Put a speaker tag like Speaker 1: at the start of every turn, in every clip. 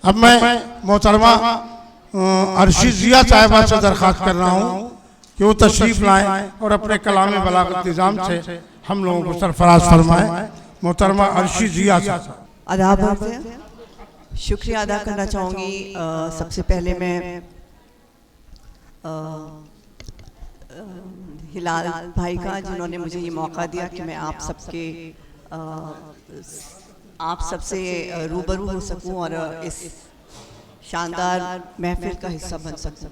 Speaker 1: अब मैं मोहतरमा अर्शी जिया साहिबा से दरख्वास्त कर रहा हूँ कि वो तशरीफ़ लाएँ और अपने कलाम बलागत निज़ाम से हम लोगों को सरफराज फरमाएँ। मोहतरमा अर्शी जिया साहब।
Speaker 2: आदाब है, शुक्रिया अदा करना चाहूँगी। सबसे पहले मैं हिलाल भाई का, जिन्होंने मुझे ये मौका दिया कि मैं आप सबसे रूबरू हो सकूं और इस शानदार महफिल का हिस्सा बन सकूं।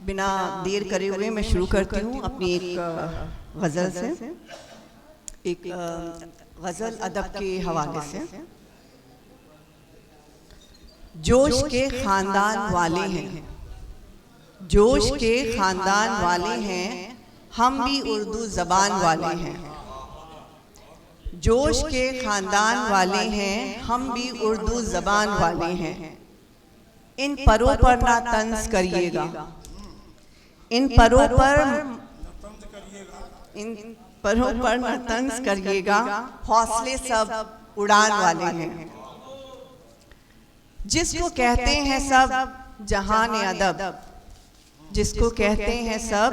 Speaker 2: बिना देर करे हुए मैं शुरू करती हूँ अपनी एक गज़ल से, एक गज़ल अदब के हवाले से। जोश के ख़ानदान वाले हैं, जोश के ख़ानदान वाले हैं, हम भी उर्दू ज़बान वाले हैं। जोश के ख़ानदान वाले हैं, हम भी उर्दू ज़बान वाले हैं। इन परों पर ना तंज करिएगा, इन परों पर ना तंज करिएगा, हौसले सब उड़ान वाले हैं। जिसको कहते हैं सब जहान अदब, जिसको कहते हैं सब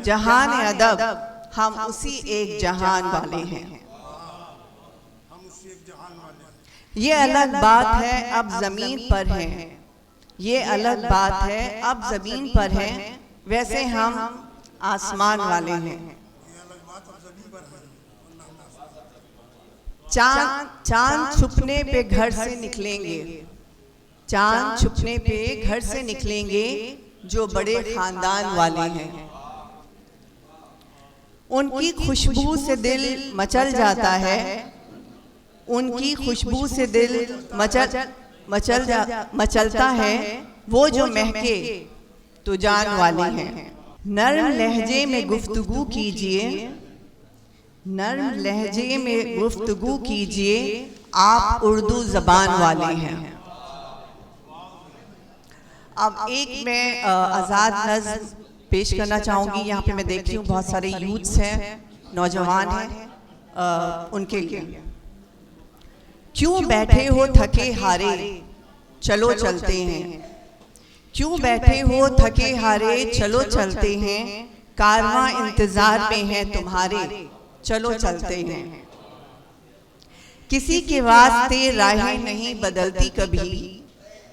Speaker 2: जहान अदब, हम उसी एक जहान वाले हैं। ये अलग बात है अब ज़मीन पर हैं, ये अलग बात है अब ज़मीन पर हैं, वैसे हम आसमान वाले हैं। चांद छुपने पे घर से निकलेंगे, चांद छुपने पे घर से निकलेंगे, जो बड़े ख़ानदान वाले हैं। उनकी खुशबू से दिल मचल जाता है, उनकी खुशबू से दिल मचलता है, वो जो महके तो जान वाले हैं। नर्म लहजे में गुफ्तगू कीजिए, नर्म लहजे में गुफ्तगू कीजिए, आप उर्दू ज़बान वाले हैं। अब एक मैं आज़ाद नज़्म पेश करना चाहूँगी। यहाँ पे मैं देख रही हूँ बहुत सारे यूथ्स हैं, नौजवान हैं, उनके लिए। क्यों बैठे हो थके हारे, चलो चलते हैं। क्यों बैठे हो थके हारे, चलो चलते हैं। कारवां इंतजार में है तुम्हारे, चलो चलते हैं। किसी के वास्ते राहें नहीं बदलती कभी,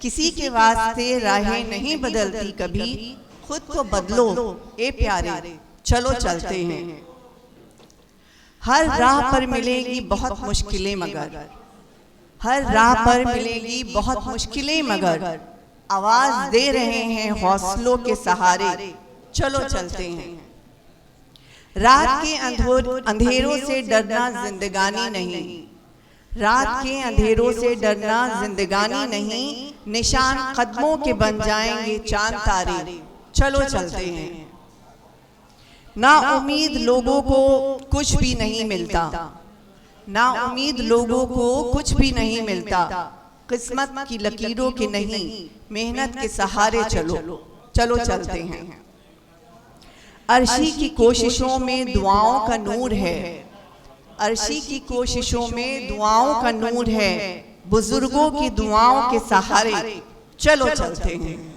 Speaker 2: किसी के वास्ते राहें नहीं बदलती कभी, खुद को बदलो ए प्यारे, चलो चलते हैं। हर राह पर मिलेगी बहुत मुश्किलें, मगर हर राह पर मिलेगी बहुत मुश्किलें, मगर आवाज दे रहे हैं हौसलों के सहारे, चलो चलते हैं। रात के अंधेरों से डरना जिंदगानी नहीं, रात के अंधेरों से डरना जिंदगानी नहीं, निशान कदमों के बन जाएंगे चांद तारे, चलो चलते हैं। ना उम्मीद लोगों को कुछ भी नहीं मिलता, ना उम्मीद लोगों को कुछ भी नहीं मिलता, किस्मत की लकीरों के नहीं, मेहनत के सहारे चलो, चलो चलते हैं। अर्शी की कोशिशों में दुआओं का नूर है, अर्शी की कोशिशों में दुआओं का नूर है, बुजुर्गों की दुआओं के सहारे, चलो चलते हैं।